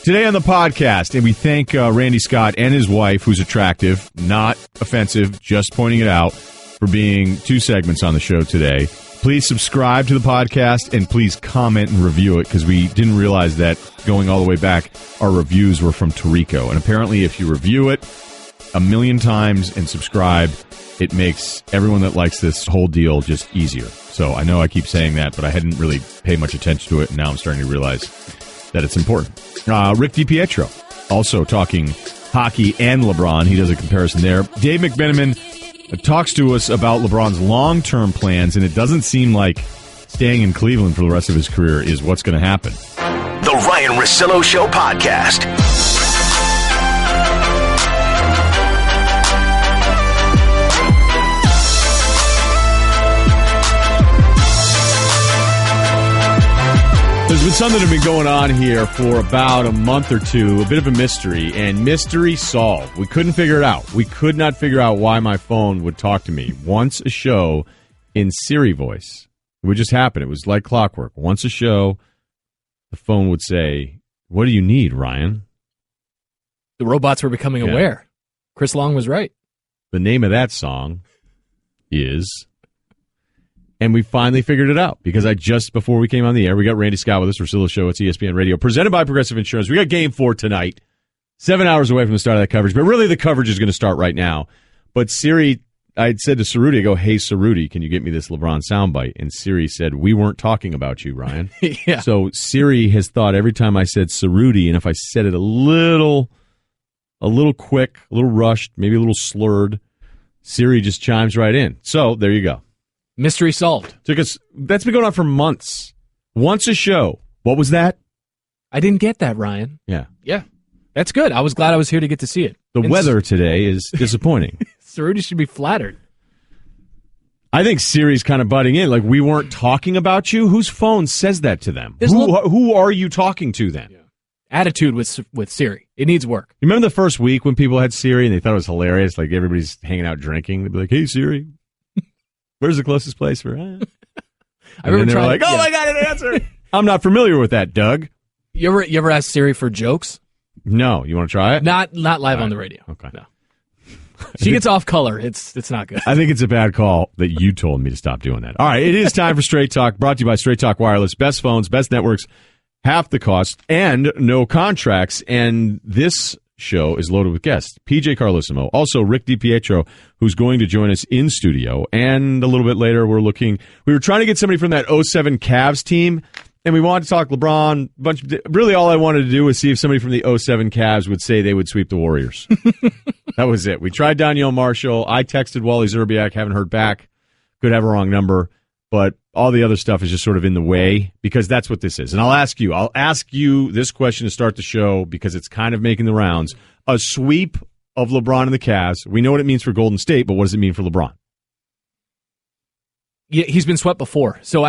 Today on the podcast, and we thank Randy Scott and his wife, who's attractive, not offensive, just pointing it out, for being 2 segments on the show today. Please subscribe to the podcast, and please comment and review it, because we didn't realize that going all the way back, our reviews were from Tarico. And apparently, if you review it 1 million times and subscribe, it makes everyone that likes this whole deal just easier. So I know I keep saying that, but I hadn't really paid much attention to it, and now I'm starting to realize that it's important. Rick DiPietro, also talking hockey and LeBron. He does a comparison there. Dave McMenamin talks to us about LeBron's long-term plans, and it doesn't seem like staying in Cleveland for the rest of his career is what's going to happen. The Ryen Russillo Show podcast. There's been something that's been going on here for about a month or two, a bit of a mystery, and mystery solved. We couldn't figure it out. We could not figure out why my phone would talk to me once a show in Siri voice. It would just happen. It was like clockwork. Once a show, the phone would say, "What do you need, Ryan?" The robots were becoming aware. Chris Long was right. The name of that song is... And we finally figured it out because before we came on the air, we got Randy Scott with us, Russillo Show. It's ESPN Radio, presented by Progressive Insurance. We got Game 4 tonight, 7 hours away from the start of that coverage. But really, the coverage is going to start right now. But Siri, I said to Cerruti, I go, "Hey, Cerruti, can you get me this LeBron soundbite?" And Siri said, "We weren't talking about you, Ryan." Yeah. So Siri has thought every time I said Cerruti, and if I said it a little quick, a little rushed, maybe a little slurred, Siri just chimes right in. So there you go. Mystery solved. That's been going on for months. Once a show. What was that? I didn't get that, Ryan. Yeah. That's good. I was glad I was here to get to see it. The weather today is disappointing. Cerruti should be flattered. I think Siri's kind of butting in. Like, we weren't talking about you? Whose phone says that to them? Who are you talking to then? Yeah. Attitude with Siri. It needs work. You remember the first week when people had Siri and they thought it was hilarious? Like, everybody's hanging out drinking. They'd be like, "Hey, Siri. Where's the closest place for?" I remember they were like, "Oh my God, an answer!" I'm not familiar with that, Doug. You ever ask Siri for jokes? No. You want to try it? Not live on the radio. Okay. No. She gets off color. It's not good. I think it's a bad call that you told me to stop doing that. All right, it is time for Straight Talk, brought to you by Straight Talk Wireless. Best phones, best networks, half the cost, and no contracts. And this show is loaded with guests. PJ Carlosimo, also Rick DiPietro, who's going to join us in studio. And a little bit later, we were trying to get somebody from that 07 Cavs team, and we wanted to talk LeBron. Really, all I wanted to do was see if somebody from the 07 Cavs would say they would sweep the Warriors. That was it. We tried Danielle Marshall. I texted Wally Zerbiak, haven't heard back. Could have a wrong number. But all the other stuff is just sort of in the way because that's what this is. And I'll ask you this question to start the show because it's kind of making the rounds. A sweep of LeBron and the Cavs. We know what it means for Golden State, but what does it mean for LeBron? Yeah, he's been swept before. So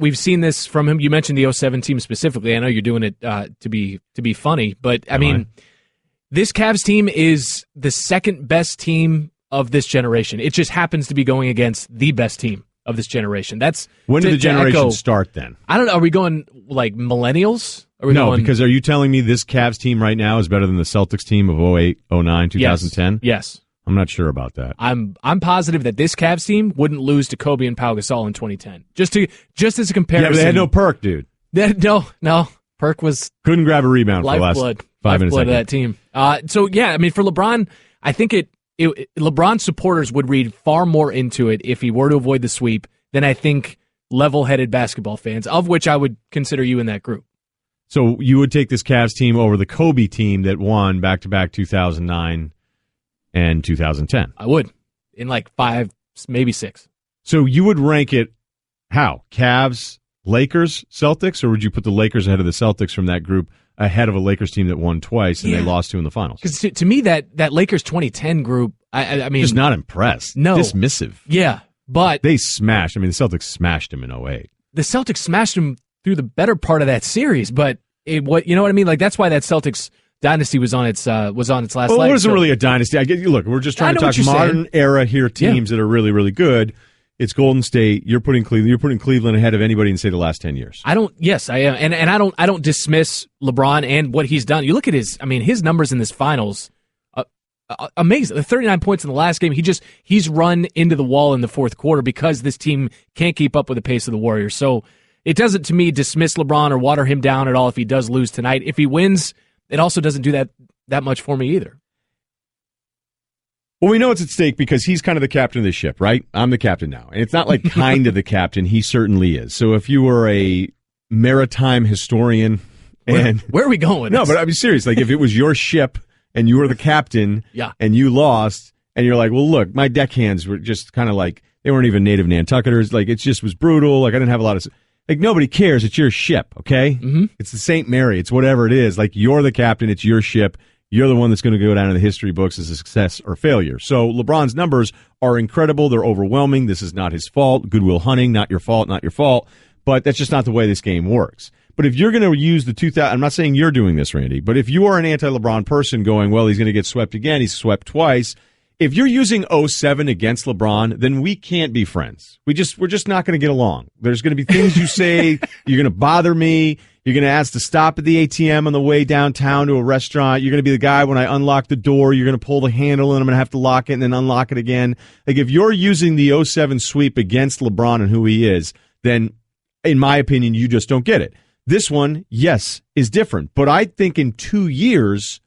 we've seen this from him. You mentioned the 07 team specifically. I know you're doing it to be funny, but I mean, this Cavs team is the second best team of this generation. It just happens to be going against the best team of this generation. When did the generation start then? I don't know. Are we going like millennials? Because are you telling me this Cavs team right now is better than the Celtics team of 08, 09, 2010? Yes. I'm not sure about that. I'm positive that this Cavs team wouldn't lose to Kobe and Pau Gasol in 2010. Just as a comparison. Yeah, but they had no Perk, dude. No. Perk was couldn't grab a rebound for the last 5 minutes of that team. For LeBron, I think LeBron supporters would read far more into it if he were to avoid the sweep than I think level-headed basketball fans, of which I would consider you in that group. So you would take this Cavs team over the Kobe team that won back-to-back 2009 and 2010? I would, in like 5, maybe 6. So you would rank it how? Cavs, Lakers, Celtics, or would you put the Lakers ahead of the Celtics from that group ahead of a Lakers team that won twice and they lost 2 in the finals? Because to me, that Lakers 2010 group, I mean... Just not impressed. No. Dismissive. Yeah, but... They smashed. The Celtics smashed them in 08. The Celtics smashed them through the better part of that series, but you know what I mean? Like, that's why that Celtics dynasty was on its last leg. Well, it wasn't really a dynasty. Look, we're just trying to talk modern era here teams that are really, really good. it's Golden State. You're putting Cleveland ahead of anybody in, say, the last 10 years. Yes, I am. And I don't dismiss LeBron and what he's done. You look at his numbers in this finals, amazing. The 39 points in the last game. He's run into the wall in the fourth quarter because this team can't keep up with the pace of the Warriors. So it doesn't, to me, dismiss LeBron or water him down at all if he does lose tonight. If he wins, it also doesn't do that much for me either. Well, we know it's at stake because he's kind of the captain of the ship, right? I'm the captain now. And it's not like kind of the captain. He certainly is. So if you were a maritime historian and... Where are we going? No, but I'm serious. Like if it was your ship and you were the captain and you lost and you're like, well, look, my deckhands were just kind of like, they weren't even native Nantucketers. Like it just was brutal. Like I didn't have a lot of... Like nobody cares. It's your ship, okay? Mm-hmm. It's the St. Mary. It's whatever it is. Like you're the captain. It's your ship. You're the one that's going to go down in the history books as a success or failure. So LeBron's numbers are incredible. They're overwhelming. This is not his fault. Goodwill Hunting, not your fault, not your fault. But that's just not the way this game works. But if you're going to use the 2000, I'm not saying you're doing this, Randy, but if you are an anti-LeBron person going, well, he's going to get swept again, he's swept twice. If you're using 07 against LeBron, then we can't be friends. We're just not going to get along. There's going to be things you say, you're going to bother me. You're going to ask to stop at the ATM on the way downtown to a restaurant. You're going to be the guy when I unlock the door, you're going to pull the handle and I'm going to have to lock it and then unlock it again. Like if you're using the 07 sweep against LeBron and who he is, then in my opinion, you just don't get it. This one, yes, is different. But I think in 2 years,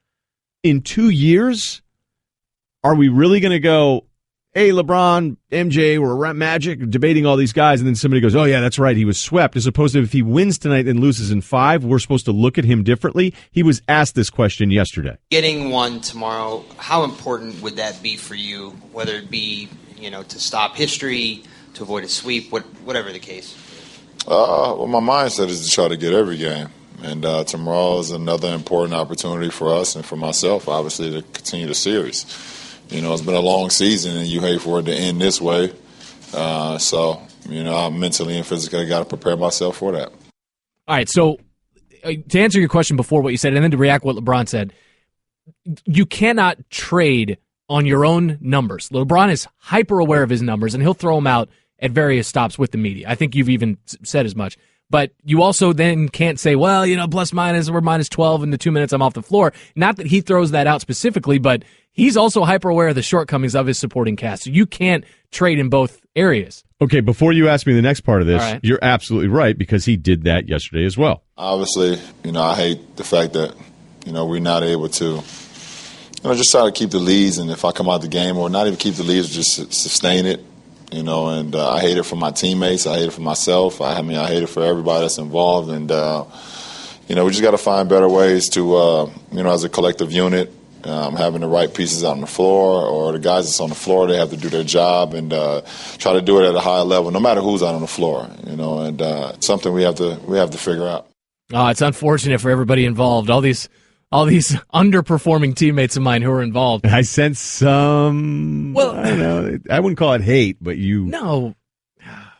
are we really going to go, hey, LeBron, MJ, we're Magic, debating all these guys, and then somebody goes, oh, yeah, that's right, he was swept, as opposed to if he wins tonight and loses in 5, we're supposed to look at him differently? He was asked this question yesterday. Getting one tomorrow, how important would that be for you, whether it be, to stop history, to avoid a sweep, whatever the case? Well, my mindset is to try to get every game. And tomorrow is another important opportunity for us and for myself, obviously, to continue the series. It's been a long season, and you hate for it to end this way. So, I mentally and physically got to prepare myself for that. All right, so to answer your question before what you said, and then to react to what LeBron said, you cannot trade on your own numbers. LeBron is hyper aware of his numbers, and he'll throw them out at various stops with the media. I think you've even said as much. But you also then can't say, well, plus minus, we're minus 12 in the 2 minutes I'm off the floor. Not that he throws that out specifically, but he's also hyper aware of the shortcomings of his supporting cast. So you can't trade in both areas. Okay, before you ask me the next part of this, right, You're absolutely right, because he did that yesterday as well. Obviously, I hate the fact that, we're not able to, just try to keep the leads. And if I come out the game, or not even keep the leads, just sustain it. And I hate it for my teammates. I hate it for myself. I hate it for everybody that's involved. And, we just got to find better ways to, as a collective unit, having the right pieces out on the floor, or the guys that's on the floor, they have to do their job and try to do it at a high level, no matter who's out on the floor, and something we have to figure out. Oh, it's unfortunate for everybody involved. All these underperforming teammates of mine who are involved. I sense some, I don't know, I wouldn't call it hate, but No.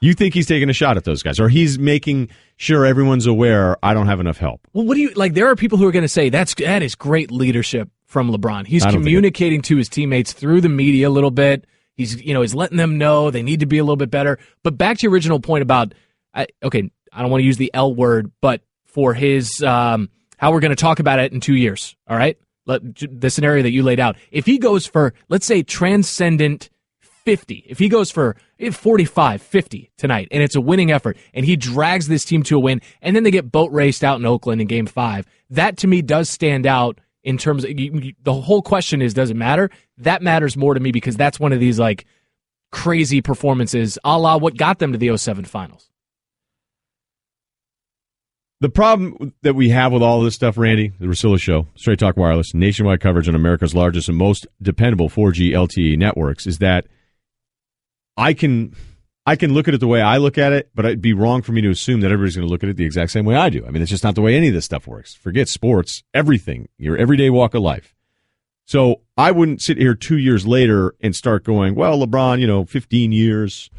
You think he's taking a shot at those guys, or he's making sure everyone's aware I don't have enough help. Well, what do you, there are people who are going to say that is great leadership from LeBron. He's communicating to his teammates through the media a little bit. He's letting them know they need to be a little bit better. But back to your original point about, I don't want to use the L word, but for his, how we're going to talk about it in 2 years, all right? The scenario that you laid out. If he goes for, let's say, transcendent 50, if he goes for 45, 50 tonight, and it's a winning effort, and he drags this team to a win, and then they get boat raced out in Oakland in Game 5, that to me does stand out in terms of, the whole question is, does it matter? That matters more to me because that's one of these, crazy performances, a la what got them to the 07 finals. The problem that we have with all of this stuff, Randy, the Russillo Show, Straight Talk Wireless, nationwide coverage on America's largest and most dependable 4G LTE networks, is that I can look at it the way I look at it, but it'd be wrong for me to assume that everybody's going to look at it the exact same way I do. I mean, it's just not the way any of this stuff works. Forget sports, everything, your everyday walk of life. So I wouldn't sit here 2 years later and start going, well, LeBron, 15 years,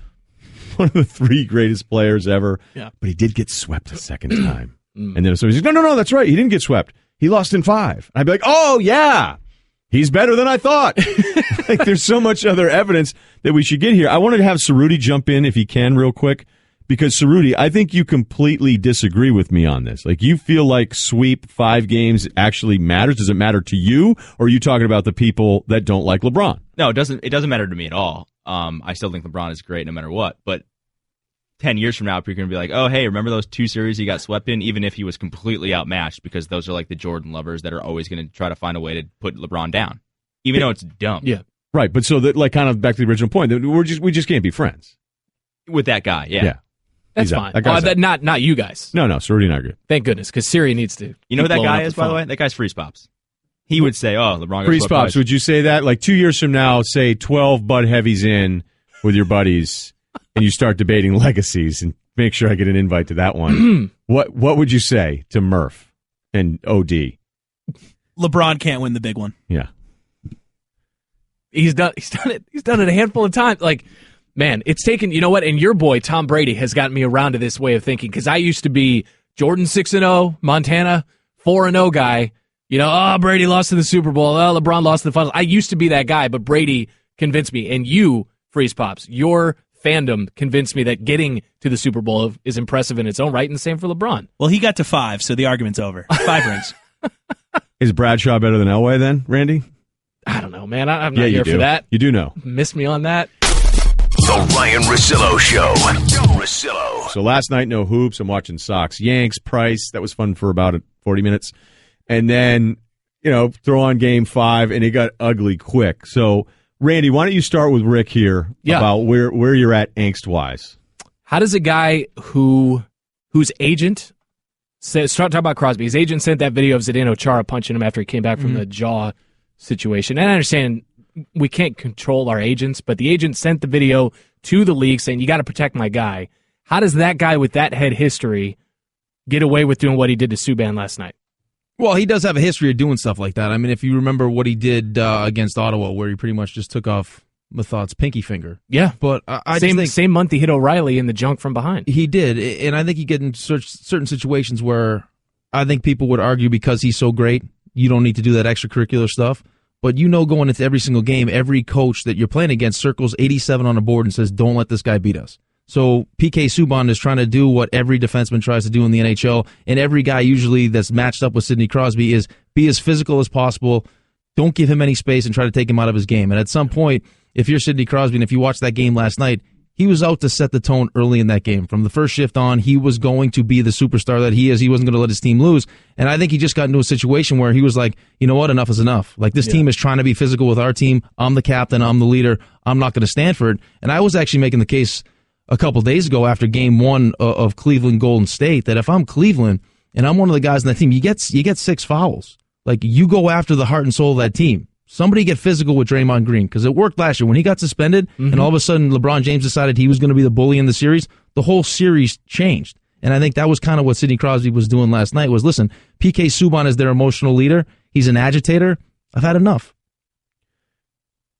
one of the 3 greatest players ever. Yeah. But he did get swept a second time. And then somebody's like, no, that's right. He didn't get swept. He lost in 5. I'd be like, oh, yeah. he's better than I thought. Like, there's so much other evidence that we should get here. I wanted to have Cerruti jump in if he can real quick, because Cerruti, I think you completely disagree with me on this. Like, you feel like sweep 5 games actually matters. Does it matter to you, or are you talking about the people that don't like LeBron? No, it doesn't matter to me at all. I still think LeBron is great no matter what, but 10 years from now, people are going to be like, oh, hey, remember those 2 series he got swept in, even if he was completely outmatched, because those are like the Jordan lovers that are always going to try to find a way to put LeBron down, even though it's dumb. Yeah. Right, but so that, like, kind of back to the original point, that we just can't be friends. With that guy, yeah. That's fine. Not you guys. No, Cerruti and I agree. Thank goodness, because Siri needs to. You know who that guy is, by the way? That guy's Freeze Pops. He would say, oh, LeBron Freeze Pops, would you say that? Like 2 years from now, say 12 Bud Heavies in with your buddies, and you start debating legacies, and make sure I get an invite to that one. What would you say to Murph and OD? LeBron can't win the big one. Yeah. He's done it. He's done it a handful of times. Like, man, it's taken, you know what? And your boy, Tom Brady, has gotten me around to this way of thinking, because I used to be Jordan 6-0, Montana 4-0 guy. You know, Brady lost to the Super Bowl. LeBron lost to the finals. I used to be that guy, but Brady convinced me. And you, Freeze Pops, your fandom convinced me that getting to the Super Bowl is impressive in its own right, and the same for LeBron. Well, he got to 5, so the argument's over. 5 rings. Is Bradshaw better than Elway then, Randy? I don't know, man. I'm not here for that. You do know. Missed me on that. The Ryen Russillo Show. Russillo. So last night, no hoops. I'm watching Sox Yanks, Price. That was fun for about 40 minutes. And then, throw on Game 5, and it got ugly quick. So, Randy, why don't you start with Rick here about where you're at angst-wise? How does a guy whose agent says, talk about Crosby, his agent sent that video of Zdeno Chara punching him after he came back from the jaw situation. And I understand we can't control our agents, but the agent sent the video to the league saying, you got to protect my guy. How does that guy with that head history get away with doing what he did to Subban last night? Well, he does have a history of doing stuff like that. I mean, if you remember what he did against Ottawa, where he pretty much just took off Mathod's pinky finger. Yeah. But I just think same month he hit O'Reilly in the junk from behind. He did. And I think you get in certain situations where I think people would argue because he's so great, you don't need to do that extracurricular stuff. But going into every single game, every coach that you're playing against circles 87 on a board and says, don't let this guy beat us. So PK Subban is trying to do what every defenseman tries to do in the NHL, and every guy usually that's matched up with Sidney Crosby is be as physical as possible, don't give him any space, and try to take him out of his game. And at some point, if you're Sidney Crosby, and if you watched that game last night, he was out to set the tone early in that game. From the first shift on, he was going to be the superstar that he is. He wasn't going to let his team lose. And I think he just got into a situation where he was like, you know what, enough is enough. Like, this team is trying to be physical with our team. I'm the captain. I'm the leader. I'm not going to stand for it. And I was actually making the case a couple days ago after Game 1 of Cleveland Golden State that if I'm Cleveland and I'm one of the guys on that team, you get 6 fouls. Like, you go after the heart and soul of that team. Somebody get physical with Draymond Green, because it worked last year. When he got suspended and all of a sudden LeBron James decided he was going to be the bully in the series, the whole series changed. And I think that was kind of what Sidney Crosby was doing last night was, listen, PK Subban is their emotional leader. He's an agitator. I've had enough.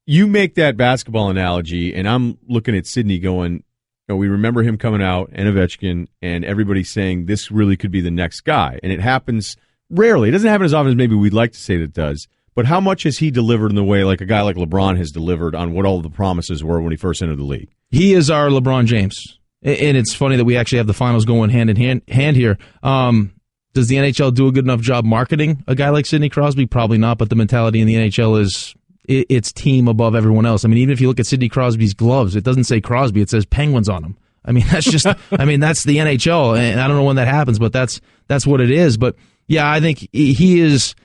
You make that basketball analogy, and I'm looking at Sidney going, we remember him coming out and Ovechkin, and everybody saying this really could be the next guy. And it happens rarely. It doesn't happen as often as maybe we'd like to say that it does. But how much has he delivered in the way like a guy like LeBron has delivered on what all the promises were when he first entered the league? He is our LeBron James. And it's funny that we actually have the finals going hand in hand here. Does the NHL do a good enough job marketing a guy like Sidney Crosby? Probably not, but the mentality in the NHL is it's team above everyone else. I mean, even if you look at Sidney Crosby's gloves, it doesn't say Crosby, it says Penguins on them. I mean, that's just, that's the NHL, and I don't know when that happens, but that's what it is. But yeah, I think he is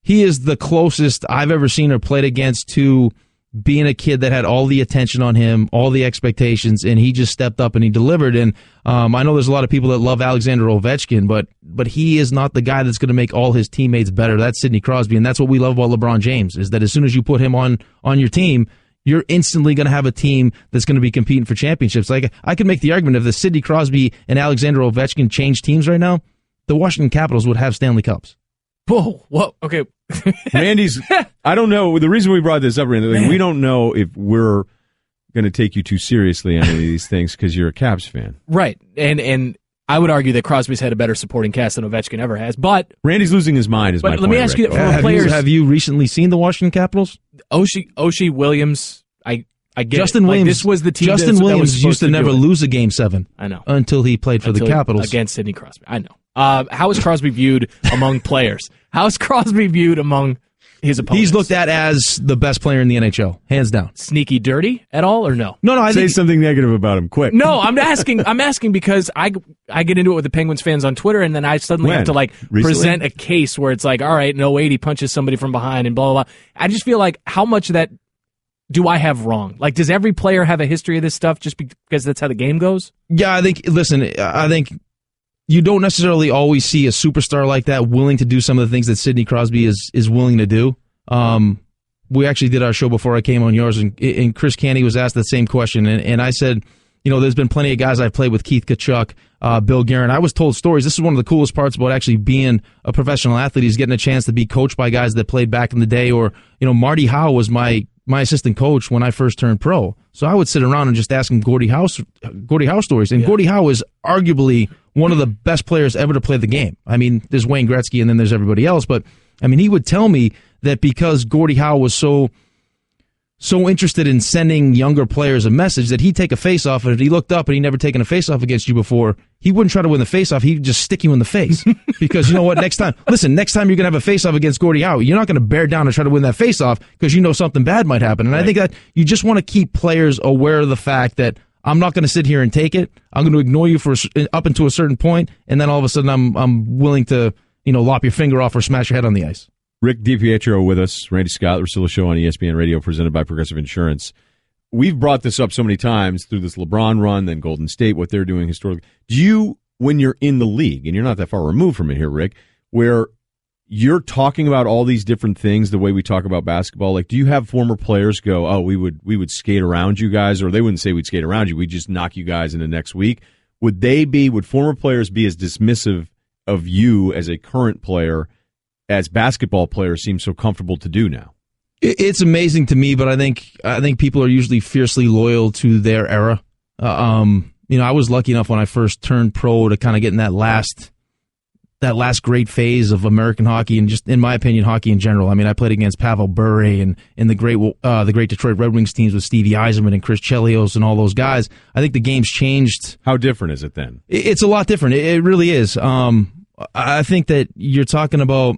the closest I've ever seen or played against to being a kid that had all the attention on him, all the expectations, and he just stepped up and he delivered. And I know there's a lot of people that love Alexander Ovechkin, but he is not the guy that's going to make all his teammates better. That's Sidney Crosby, and that's what we love about LeBron James, is that as soon as you put him on your team, you're instantly going to have a team that's going to be competing for championships. Like, I could make the argument if the Sidney Crosby and Alexander Ovechkin changed teams right now, the Washington Capitals would have Stanley Cups. Whoa, okay. Randy's, I don't know. The reason we brought this up, Randy, we don't know if we're going to take you too seriously on any of these things because you're a Caps fan. Right. And I would argue that Crosby's had a better supporting cast than Ovechkin ever has, but Randy's losing his mind. Is my point, let me ask you, have players, have you recently seen the Washington Capitals? Oshie Williams, I get Justin it. Williams. This was the team. Justin that Williams was used to never lose a Game 7. I know until he played for the Capitals against Sidney Crosby. I know. How is Crosby viewed among players? How is Crosby viewed among his opponents? He's looked at as the best player in the NHL, hands down. Sneaky dirty at all, or no? No. I say something negative about him, quick. No, I'm asking because I get into it with the Penguins fans on Twitter, and then I suddenly have to Recently? present a case where it's like, all right, in 08 he punches somebody from behind and blah blah blah. I just feel like how much of that do I have wrong? Like, does every player have a history of this stuff just because that's how the game goes? Yeah, I think you don't necessarily always see a superstar like that willing to do some of the things that Sidney Crosby is willing to do. We actually did our show before I came on yours, and Chris Canty was asked the same question, and I said, there's been plenty of guys I've played with, Keith Tkachuk, Bill Guerin. I was told stories. This is one of the coolest parts about actually being a professional athlete, is getting a chance to be coached by guys that played back in the day, or, Marty Howe was my assistant coach when I first turned pro. So I would sit around and just ask him Gordie Howe stories. And Gordie Howe is arguably one of the best players ever to play the game. I mean, there's Wayne Gretzky and then there's everybody else. But, I mean, he would tell me that because Gordie Howe was so interested in sending younger players a message, that he'd take a face-off, and if he looked up and he'd never taken a face-off against you before, he wouldn't try to win the face-off. He'd just stick you in the face. Because you know what? Next time you're going to have a face-off against Gordie Howe, you're not going to bear down and try to win that face-off because you know something bad might happen. And I think that you just want to keep players aware of the fact that I'm not going to sit here and take it. I'm going to ignore you for up until a certain point, and then all of a sudden I'm willing to, lop your finger off or smash your head on the ice. Rick DiPietro with us, Randy Scott, the Russillo Show on ESPN Radio, presented by Progressive Insurance. We've brought this up so many times through this LeBron run, then Golden State, what they're doing historically. Do you, when you're in the league, and you're not that far removed from it here, Rick, where you're talking about all these different things the way we talk about basketball, like, do you have former players go, oh, we would skate around you guys, or they wouldn't say we'd skate around you, we'd just knock you guys into next week? Would former players be as dismissive of you as a current player as basketball players seem so comfortable to do now? It's amazing to me, but I think people are usually fiercely loyal to their era. I was lucky enough when I first turned pro to kind of get in that last great phase of American hockey, and just, in my opinion, hockey in general. I mean, I played against Pavel Bure and the great Detroit Red Wings teams with Stevie Yzerman and Chris Chelios and all those guys. I think the game's changed. How different is it then? It's a lot different. It really is. I think that you're talking about,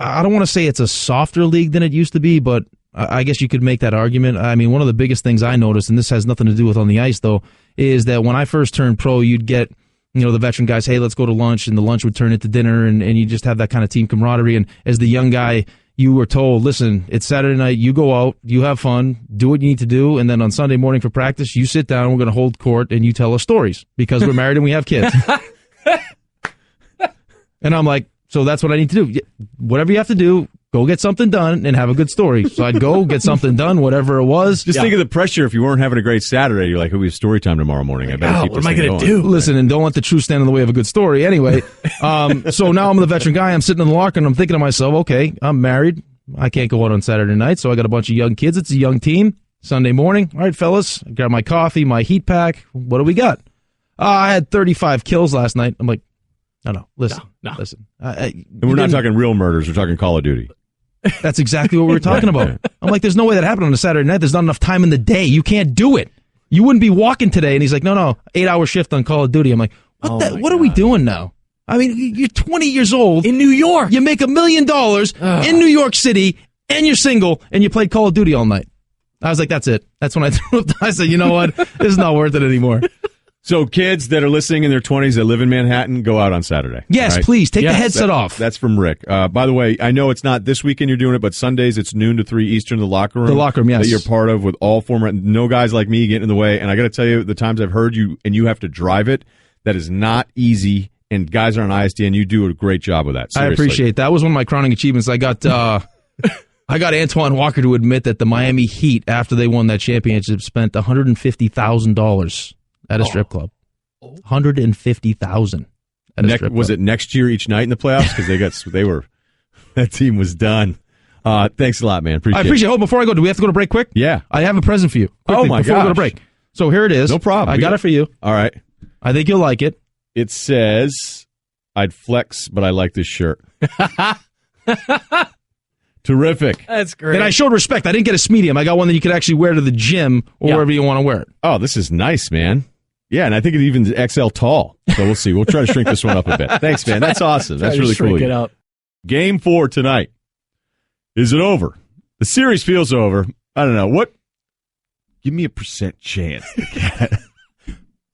I don't want to say it's a softer league than it used to be, but I guess you could make that argument. I mean, one of the biggest things I noticed, and this has nothing to do with on the ice, though, is that when I first turned pro, you'd get, the veteran guys, hey, let's go to lunch, and the lunch would turn into dinner, and you just have that kind of team camaraderie. And as the young guy, you were told, listen, it's Saturday night, you go out, you have fun, do what you need to do, and then on Sunday morning for practice, you sit down, we're going to hold court, and you tell us stories, because we're married and we have kids. And I'm like, so that's what I need to do. Whatever you have to do, go get something done and have a good story. So I'd go get something done, whatever it was. Just think of the pressure if you weren't having a great Saturday. You're like, oh, we have story time tomorrow morning. I better keep what am I going to do? Listen, and don't let the truth stand in the way of a good story. Anyway, so now I'm the veteran guy. I'm sitting in the locker and I'm thinking to myself, okay, I'm married. I can't go out on Saturday night, so I got a bunch of young kids. It's a young team. Sunday morning. All right, fellas, I got my coffee, my heat pack. What do we got? I had 35 kills last night. I'm like, no, listen. And we're not talking real murders. We're talking Call of Duty. That's exactly what we were talking about. I'm like, there's no way that happened on a Saturday night. There's not enough time in the day. You can't do it. You wouldn't be walking today. And he's like, no, 8-hour shift on Call of Duty. I'm like, what are we doing now? I mean, you're 20 years old. In New York. You make $1 million in New York City, and you're single, and you played Call of Duty all night. I was like, that's it. That's when I threw up. I said, you know what? This is not worth it anymore. So kids that are listening in their 20s that live in Manhattan, go out on Saturday. Yes, right? Please. Take the headset off. That's from Rick. By the way, I know it's not this weekend you're doing it, but Sundays it's noon to 3 Eastern, the locker room. The locker room, yes. That you're part of with all former, no guys like me getting in the way. And I got to tell you, the times I've heard you, and you have to drive it, that is not easy. And guys are on ISDN, you do a great job with that. Seriously. I appreciate that. Was one of my crowning achievements. I got Antoine Walker to admit that the Miami Heat, after they won that championship, spent $150,000 at a strip club. $150,000 at a strip club. Was it next year each night in the playoffs? Because that team was done. Thanks a lot, man. I appreciate it. Oh, before I go, do we have to go to break quick? Yeah. I have a present for you. Quickly, Oh, my before we go to break. So here it is. No problem. I got it for you. All right. I think you'll like it. It says, I'd flex, but I like this shirt. Terrific. That's great. And I showed respect. I didn't get a medium. I got one that you could actually wear to the gym or wherever you want to wear it. Oh, this is nice, man. Yeah, and I think it even XL tall. So we'll see. We'll try to shrink this one up a bit. Thanks, man. That's awesome. That's really cool. Shrink it up. Game 4 tonight. Is it over? The series feels over. I don't know. What? Give me a % chance.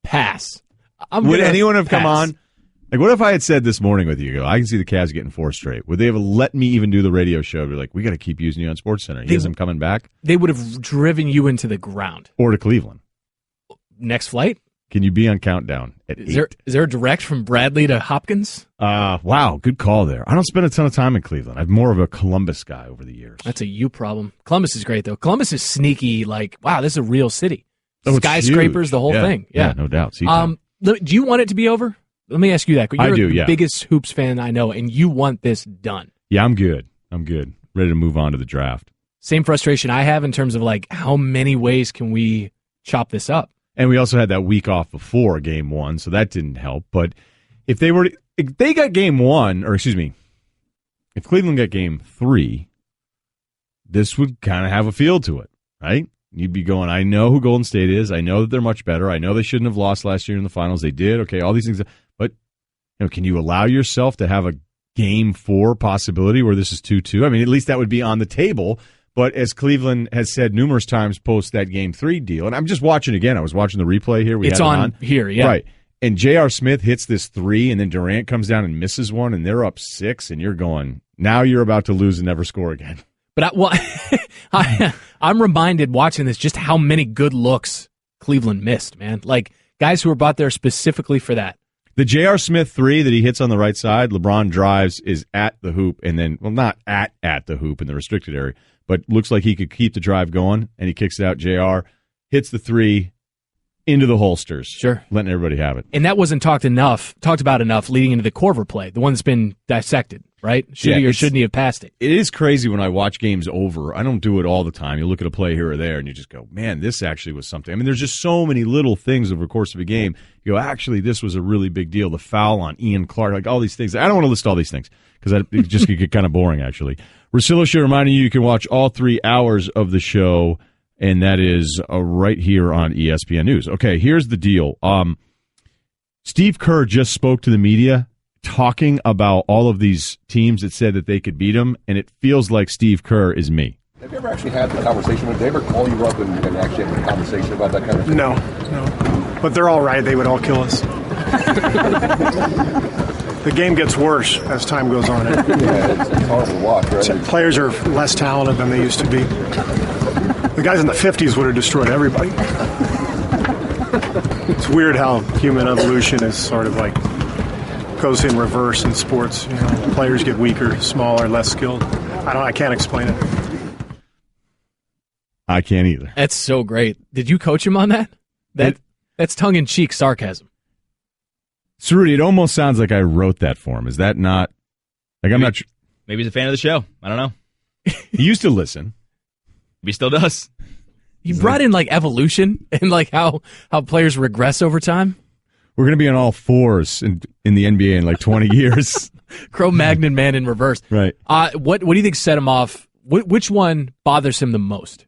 Pass. Would anyone have come on? Like, what if I had said this morning with you, I can see the Cavs getting 4 straight. Would they have let me even do the radio show? Be like, we got to keep using you on SportsCenter. He isn't coming back. They would have driven you into the ground. Or to Cleveland. Next flight? Can you be on countdown at 8? Is there a direct from Bradley to Hopkins? Wow, good call there. I don't spend a ton of time in Cleveland. I'm more of a Columbus guy over the years. That's a you problem. Columbus is great, though. Columbus is sneaky, like, wow, this is a real city. Oh, skyscrapers, the whole thing. Yeah, no doubt. Do you want it to be over? Let me ask you that. I do, the biggest hoops fan I know, and you want this done. Yeah, I'm good. Ready to move on to the draft. Same frustration I have in terms of, like, how many ways can we chop this up? And we also had that week off before game 1, so that didn't help. But if they got game 1, or excuse me, if Cleveland got game 3, this would kind of have a feel to it, right? You'd be going, I know who Golden State is. I know that they're much better. I know they shouldn't have lost last year in the finals. They did. Okay, all these things. But can you allow yourself to have a game 4 possibility where this is 2-2? I mean, at least that would be on the table. But as Cleveland has said numerous times post that game 3 deal, and I'm just watching again. I was watching the replay here. It's on here, yeah. Right. And J.R. Smith hits this 3, and then Durant comes down and misses one, and they're up 6, and you're going, now you're about to lose and never score again. But I'm reminded watching this just how many good looks Cleveland missed, man. Like, guys who were brought there specifically for that. The J.R. Smith 3 that he hits on the right side, LeBron drives, is at the hoop, and then, well, not at the hoop in the restricted area, but looks like he could keep the drive going, and he kicks it out. JR hits the 3 into the holsters. Sure. Letting everybody have it. And that wasn't talked about enough leading into the Korver play, the one that's been dissected, right? Should he or shouldn't he have passed it? It is crazy when I watch games over. I don't do it all the time. You look at a play here or there, and you just go, man, this actually was something. I mean, there's just so many little things over the course of a game. You go, actually, this was a really big deal. The foul on Ian Clark, like all these things. I don't want to list all these things because it just could get kind of boring, actually. Russillo Show reminding you can watch all 3 hours of the show, and that is right here on ESPN News. Okay, here's the deal. Steve Kerr just spoke to the media talking about all of these teams that said that they could beat him, and it feels like Steve Kerr is me. Have you ever actually had a conversation with them? Did they ever call you up and actually have a conversation about that kind of thing? No. But they're all right. They would all kill us. The game gets worse as time goes on. Yeah, it's hard to watch, right? Players are less talented than they used to be. The guys in the 50s would have destroyed everybody. It's weird how human evolution is sort of like goes in reverse in sports. You know, players get weaker, smaller, less skilled. I can't explain it. I can't either. That's so great. Did you coach him on that? That's tongue-in-cheek sarcasm. Cerruti, it almost sounds like I wrote that for him. Is that not? Like, I'm not. Maybe he's a fan of the show. I don't know. He used to listen. He still does. He brought in like evolution and like how players regress over time. We're going to be on all 4s in the NBA in like 20 years. Cro-Magnon man in reverse. Right. What do you think set him off? Which one bothers him the most?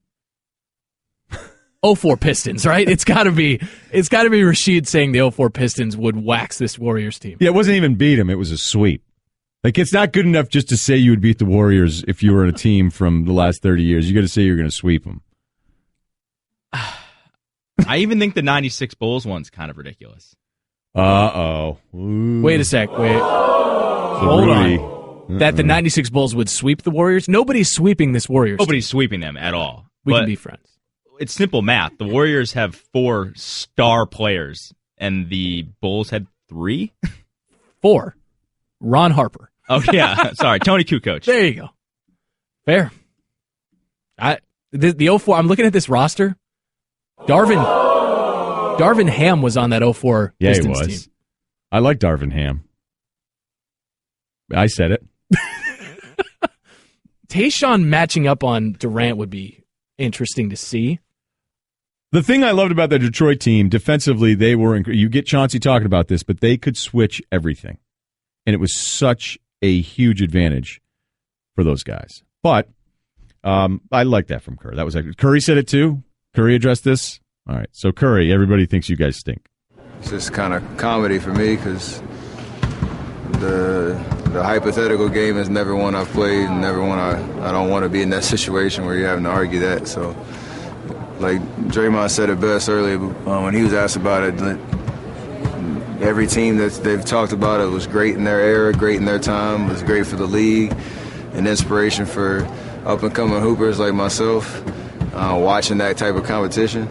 04 Pistons, right? It's got to be Rashid saying the 04 Pistons would wax this Warriors team. Yeah, it wasn't even beat him. It was a sweep. Like, it's not good enough just to say you would beat the Warriors if you were in a team from the last 30 years. You got to say you're going to sweep them. I even think the 96 Bulls one's kind of ridiculous. Uh-oh. Ooh. Wait a sec. Hold on. That the 96 Bulls would sweep the Warriors? Nobody's sweeping this Warriors Nobody's team. Sweeping them at all. We can be friends. It's simple math. The Warriors have 4 star players, and the Bulls had 3? 4. Ron Harper. Oh, yeah. Sorry. Tony Kukoc. There you go. Fair. The 04, I'm looking at this roster. Darvin Ham was on that 04 Pistons team. I like Darvin Ham. I said it. Tayshaun matching up on Durant would be interesting to see. The thing I loved about the Detroit team, defensively, they were, you get Chauncey talking about this, but they could switch everything. And it was such a huge advantage for those guys. But I like that from Curry. That was Curry said it too. Curry addressed this. All right. So Curry, everybody thinks you guys stink. It's just kind of comedy for me because the hypothetical game is never one I've played and never one I don't want to be in that situation where you're having to argue that. So, like Draymond said it best earlier when he was asked about it. Every team that they've talked about it was great in their era, great in their time, was great for the league, an inspiration for up-and-coming hoopers like myself, watching that type of competition.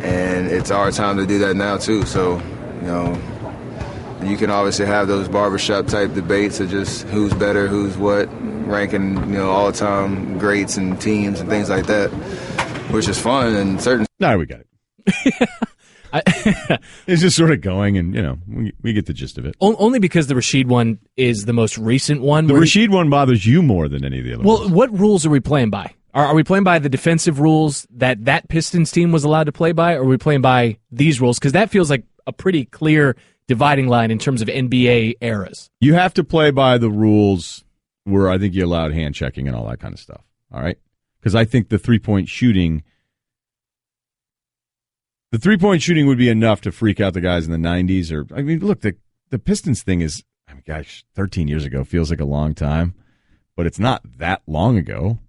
And it's our time to do that now, too. So, you can obviously have those barbershop-type debates of just who's better, who's what, ranking, all-time greats and teams and things like that, which is fun and certain. No, we got it. It's just sort of going, and we get the gist of it. Only because the Rasheed one is the most recent one. The Rasheed one bothers you more than any of the other ones. Well, what rules are we playing by? Are we playing by the defensive rules that Pistons team was allowed to play by, or are we playing by these rules? Because that feels like a pretty clear dividing line in terms of NBA eras. You have to play by the rules where I think you allowed hand checking and all that kind of stuff. All right, because I think the 3-point shooting. The 3-point shooting would be enough to freak out the guys in the 90s. Look, the Pistons thing is, 13 years ago feels like a long time, but it's not that long ago.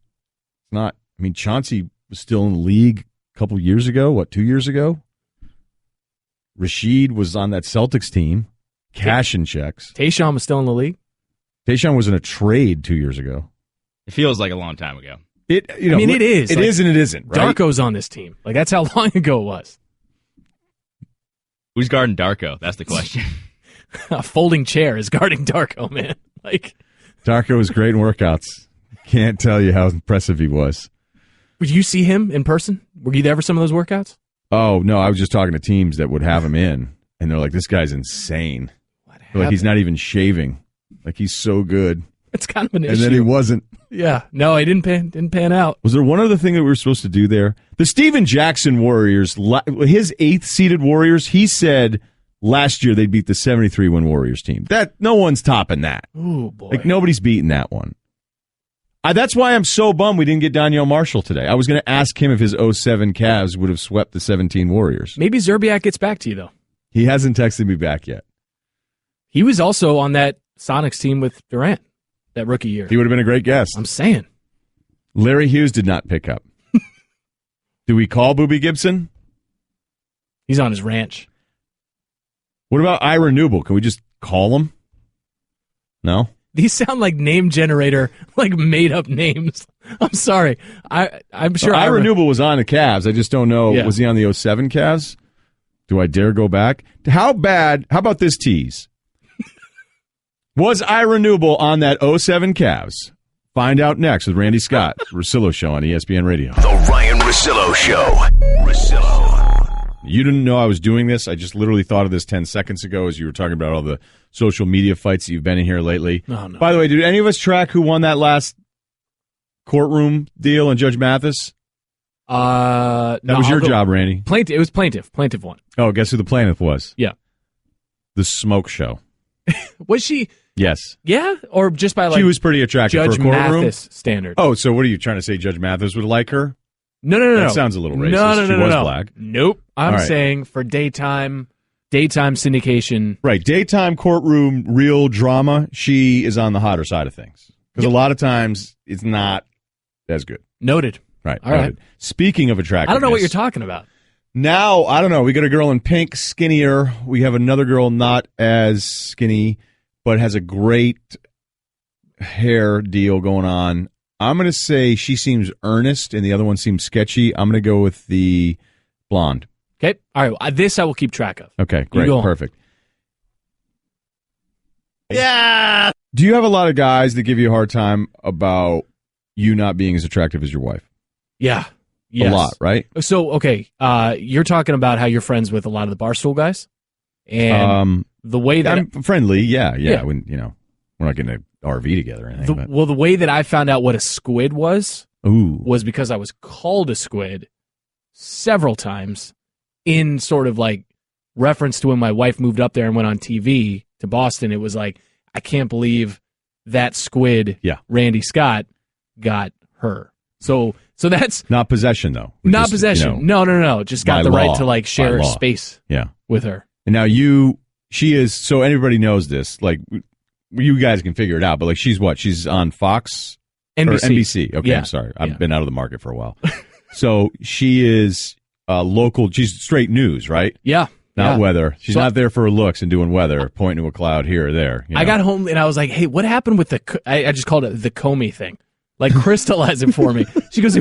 It's not. Chauncey was still in the league a couple years ago. 2 years ago? Rasheed was on that Celtics team, cashing checks. Tayshaun was still in the league? Tayshaun was in a trade 2 years ago. It feels like a long time ago. It is. It is and it isn't, right? Darko's on this team. That's how long ago it was. Who's guarding Darko? That's the question. A folding chair is guarding Darko, man. Darko was great in workouts. Can't tell you how impressive he was. Did you see him in person? Were you there for some of those workouts? Oh, no. I was just talking to teams that would have him in, and they're like, this guy's insane. He's not even shaving. He's so good. It's kind of an issue. And then he wasn't. Yeah. No, he didn't pan out. Was there one other thing that we were supposed to do there? The Steven Jackson Warriors, his 8th seeded Warriors, he said last year they beat the 73-win Warriors team. No one's topping that. Oh, boy. Nobody's beating that one. That's why I'm so bummed we didn't get Danielle Marshall today. I was going to ask him if his 07 Cavs would have swept the 17 Warriors. Maybe Zerbiak gets back to you, though. He hasn't texted me back yet. He was also on that Sonics team with Durant that rookie year. He would have been a great guest. I'm saying. Larry Hughes did not pick up. Do we call Boobie Gibson? He's on his ranch. What about Ira Newble? Can we just call him? No? These sound like name generator, made up names. I'm sorry. I'm sure Ira Newble was on the Cavs. I just don't know. Yeah. Was he on the 07 Cavs? Do I dare go back? How about this tease? Was Ira Newble on that 07 Cavs? Find out next with Randy Scott, Russillo Show on ESPN Radio. The Ryen Russillo Show. Russillo. You didn't know I was doing this. I just literally thought of this 10 seconds ago as you were talking about all the social media fights that you've been in here lately. No. By the way, did any of us track who won that last courtroom deal on Judge Mathis? That was your job, Randy. Plaintiff. It was plaintiff. Plaintiff won. Oh, guess who the plaintiff was? Yeah. The Smoke Show. Was she? Yes. Yeah? Or just by she was pretty attractive Judge for a courtroom? Mathis standard. Oh, so what are you trying to say? Judge Mathis would like her? No. That sounds a little racist. No. She was black. Nope. I'm saying for daytime syndication. Right. Daytime courtroom, real drama. She is on the hotter side of things. Because a lot of times it's not as good. Noted. Right. All right. Speaking of attractiveness. I don't know what you're talking about. Now, I don't know. We got a girl in pink, skinnier. We have another girl not as skinny, but has a great hair deal going on. I'm going to say she seems earnest, and the other one seems sketchy. I'm going to go with the blonde. Okay. All right. This I will keep track of. Okay, great. Perfect. Yeah. Do you have a lot of guys that give you a hard time about you not being as attractive as your wife? Yeah. Yes. A lot, right? So, okay, you're talking about how you're friends with a lot of the Barstool guys, and the way that I'm friendly, yeah. When we're not getting an RV together or anything. Well, the way that I found out what a squid was was because I was called a squid several times in sort of like reference to when my wife moved up there and went on TV to Boston. It was like, I can't believe that squid, Randy Scott, got her. So that's not possession, though. Not just, possession. No. Just got the right to like share space with her. And now she is, so everybody knows this, like you guys can figure it out, but like she's what? She's on Fox? NBC. Okay, I'm sorry. I've been out of the market for a while. So she is local, she's straight news, right? Yeah. Not weather. She's not there for her looks and doing weather, pointing to a cloud here or there. I got home and I was like, hey, what happened with I just called it the Comey thing. Like, crystallize it for me. She goes,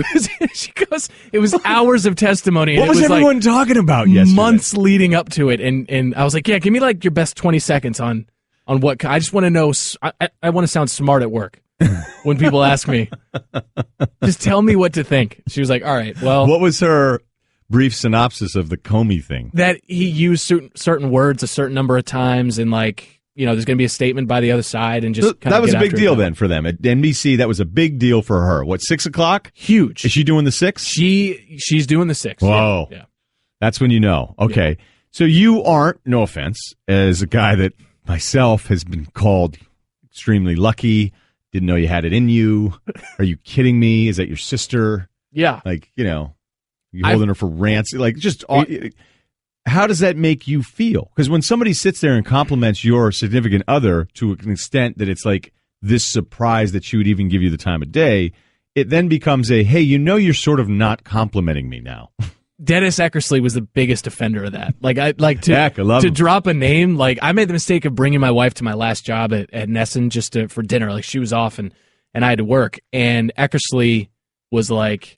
it was hours of testimony. And what was everyone talking about yesterday? Months leading up to it. And I was like, yeah, give me like your best 20 seconds on what, I just want to know, I want to sound smart at work when people ask me. Just tell me what to think. She was like, all right, well. What was her brief synopsis of the Comey thing? That he used certain words a certain number of times and like, there's going to be a statement by the other side and just kind that of was a big deal it. Then for them. At NBC, that was a big deal for her. What, 6 o'clock? Huge. Is she doing the 6? She's doing the 6. Whoa. Yeah. That's when you know. Okay. Yeah. So you aren't, no offense, as a guy that myself has been called extremely lucky, didn't know you had it in you. Are you kidding me? Is that your sister? Yeah. Like, you holding her for ransom. Like, just... How does that make you feel? Because when somebody sits there and compliments your significant other to an extent that it's like this surprise that she would even give you the time of day, it then becomes a, hey, you're sort of not complimenting me now. Dennis Eckersley was the biggest offender of that. Like, I love to him. drop a name. Like, I made the mistake of bringing my wife to my last job at Nesson just for dinner. Like, she was off and I had to work. And Eckersley was like,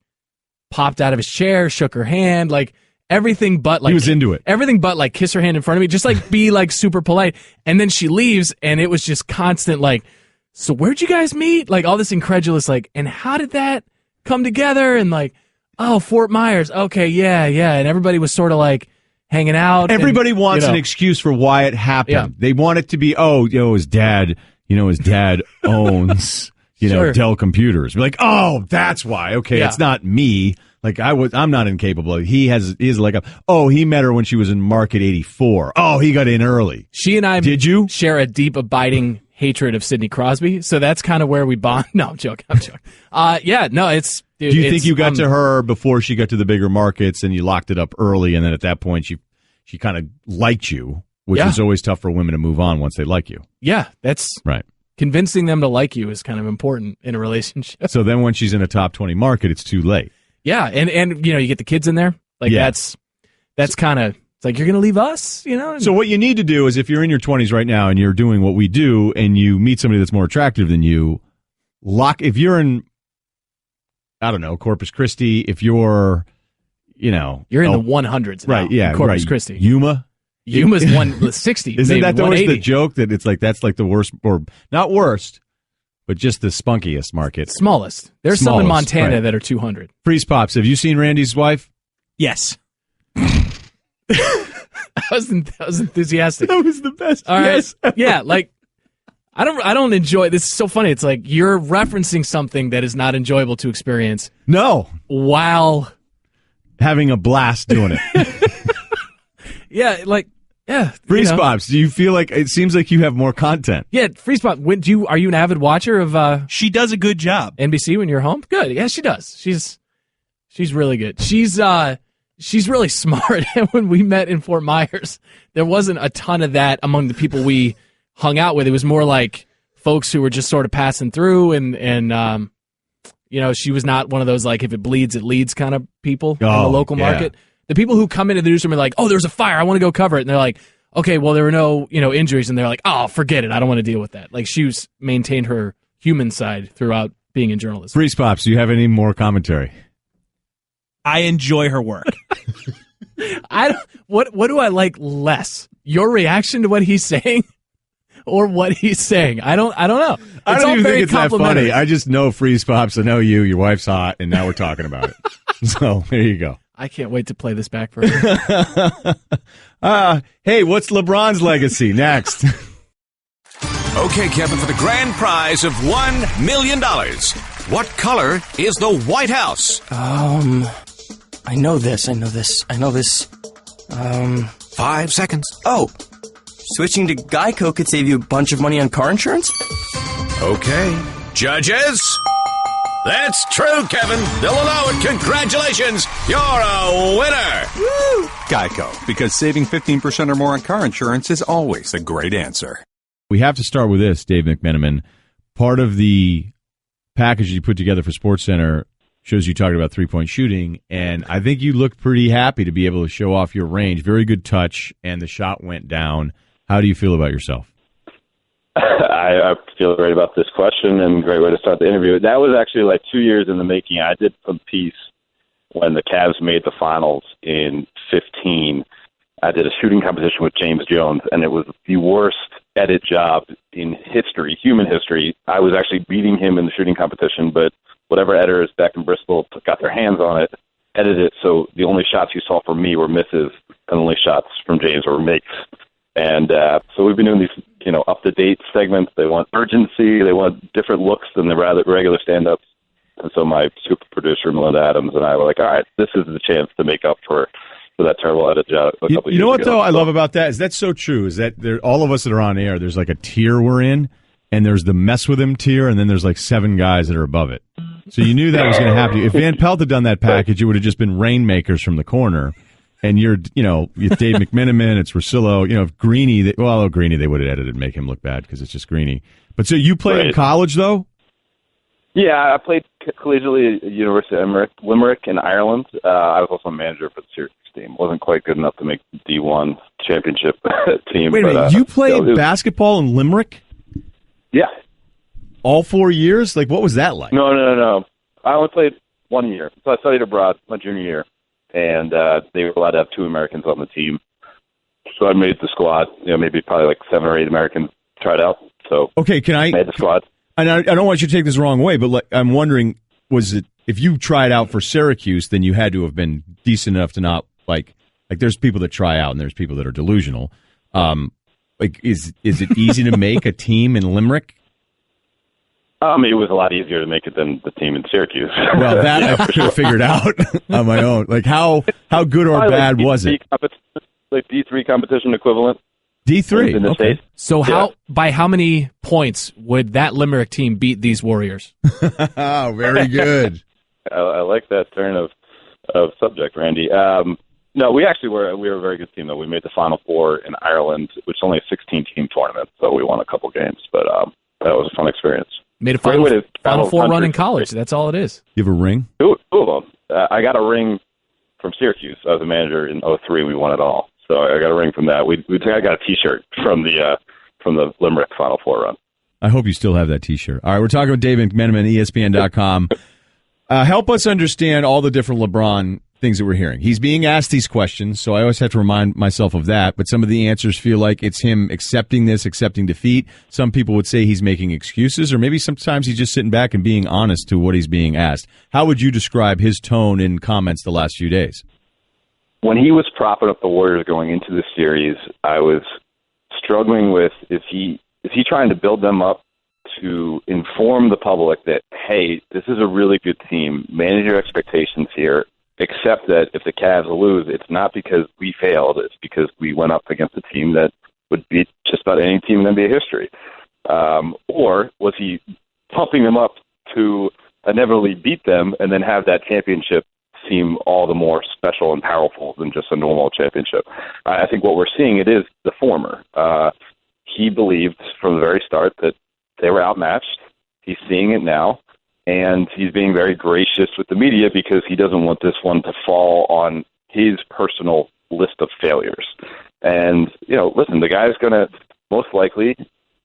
popped out of his chair, shook her hand, like, everything but like he was into it. Everything but like kiss her hand in front of me, just like be like super polite. And then she leaves, and it was just constant like, so where'd you guys meet? Like all this incredulous like, and how did that come together? And like, oh, Fort Myers. Okay, yeah. And everybody was sort of like hanging out. Everybody and, wants an excuse for why it happened. Yeah. They want it to be, his dad owns Sure. Dell Computers. We're like, oh, that's why. Okay, It's not me. Like I'm not incapable. He has like he met her when she was in Market 84. Oh, he got in early. She and I share a deep, abiding hatred of Sidney Crosby, so that's kind of where we bond. No, I'm joking. It's. Do you think you got to her before she got to the bigger markets and you locked it up early, and then at that point she kind of liked you, which is always tough for women to move on once they like you. Yeah, that's right. Convincing them to like you is kind of important in a relationship. So then when she's in a top 20 market, it's too late. Yeah, and you get the kids in there. Like that's kind of, it's like, you're going to leave us, So what you need to do is, if you're in your 20s right now and you're doing what we do and you meet somebody that's more attractive than you, if you're in, I don't know, Corpus Christi, if you're, you're in the 100s now, right? Yeah, Corpus Christi. Yuma's 160. Isn't that always the joke that it's like that's like the worst, or not worst, but just the spunkiest market? Smallest. There's some in Montana that are 200. Freeze Pops, have you seen Randy's wife? Yes. I was enthusiastic. That was the best. All right. Yes. Yeah, like I don't enjoy this. Is so funny. It's like you're referencing something that is not enjoyable to experience. No. While having a blast doing it. Yeah, like Freeze Pops, do you feel like it seems like you have more content? Yeah, Freeze Pop, are you an avid watcher of She does a good job. NBC when you're home? Good. Yeah, she does. She's really good. She's really smart. When we met in Fort Myers, there wasn't a ton of that among the people we hung out with. It was more like folks who were just sort of passing through and she was not one of those like if it bleeds it leads kind of people in the local market. The people who come into the newsroom are like, oh, there's a fire, I want to go cover it. And they're like, okay, well, there were no, injuries. And they're like, oh, forget it, I don't want to deal with that. Like, she's maintained her human side throughout being in journalism. Freeze Pops, do you have any more commentary? I enjoy her work. What do I like less? Your reaction to what he's saying or what he's saying? I don't know. I don't even think it's that funny. I just know Freeze Pops, I know you, your wife's hot, and now we're talking about it. So, there you go. I can't wait to play this back for you. Hey, what's LeBron's legacy? Next. Okay, Kevin, for the grand prize of $1 million, what color is the White House? I I know this. 5 seconds. Oh, switching to Geico could save you a bunch of money on car insurance? Okay. Judges? That's true, Kevin. They'll allow it. Congratulations. You're a winner. Woo! Geico, because saving 15% or more on car insurance is always a great answer. We have to start with this, Dave McMenamin. Part of the package you put together for SportsCenter shows you talking about three-point shooting, and I think you looked pretty happy to be able to show off your range. Very good touch, and the shot went down. How do you feel about yourself? I feel great about this question and great way to start the interview. That was actually like 2 years in the making. I did some piece when the Cavs made the finals in 2015. I did a shooting competition with James Jones, and it was the worst edit job in history, human history. I was actually beating him in the shooting competition, but whatever editors back in Bristol got their hands on it, edited it, so the only shots you saw from me were misses, and the only shots from James were makes. And so we've been doing these, up-to-date segments. They want urgency. They want different looks than the rather regular stand-ups. And so my super producer, Melinda Adams, and I were like, all right, this is the chance to make up for that terrible edit job a couple years ago. You know what, though, I love about that is that's so true, is that all of us that are on air, there's like a tier we're in, and there's the mess with him tier, and then there's like 7 guys that are above it. So you knew that was going to happen. If Van Pelt had done that package, it would have just been Rainmakers from the corner. And it's Dave McMenamin, it's Russillo. If Greeny, Greeny, they would have edited and make him look bad because it's just Greeny. But so you played in college, though? Yeah, I played collegiately at University of Limerick in Ireland. I was also a manager for the Syracuse team. Wasn't quite good enough to make D1 championship team. Wait a minute, you played basketball in Limerick? Yeah. All 4 years? Like, what was that like? No. I only played 1 year. So I studied abroad my junior year. And they were allowed to have 2 Americans on the team. So I made the squad. Maybe probably like 7 or 8 Americans tried out. So okay, made the squad. And I don't want you to take this the wrong way, but I'm wondering, was it if you tried out for Syracuse, then you had to have been decent enough to not like there's people that try out and there's people that are delusional. Is it easy to make a team in Limerick? It was a lot easier to make it than the team in Syracuse. Well, that I should have figured out on my own. Like, how good or bad was it? Like D3 competition equivalent. D3? In the States. So by how many points would that Limerick team beat these Warriors? Oh, very good. I like that turn of subject, Randy. No, we were a very good team, though. We made the Final Four in Ireland, which is only a 16-team tournament, so we won a couple games, but that was a fun experience. Made a Final Four run in college. That's all it is. You have a ring? Two of them. I got a ring from Syracuse. I was a manager in 2003. We won it all. So I got a ring from that. I got a T-shirt from the Limerick Final Four run. I hope you still have that T-shirt. All right, we're talking with Dave McMenamin, ESPN.com. Help us understand all the different LeBron things that we're hearing. He's being asked these questions, so I always have to remind myself of that, but some of the answers feel like it's him accepting defeat. Some people would say he's making excuses, or maybe sometimes he's just sitting back and being honest to what he's being asked. How would you describe his tone in comments the last few days? When he was propping up the Warriors going into the series, I was struggling with, is he trying to build them up to inform the public that, hey, this is a really good team, manage your expectations here, except that if the Cavs lose, it's not because we failed. It's because we went up against a team that would beat just about any team in NBA history. Or was he pumping them up to inevitably beat them and then have that championship seem all the more special and powerful than just a normal championship? I think what we're seeing, it is the former. He believed from the very start that they were outmatched. He's seeing it now. And he's being very gracious with the media because he doesn't want this one to fall on his personal list of failures. And, listen, the guy's going to most likely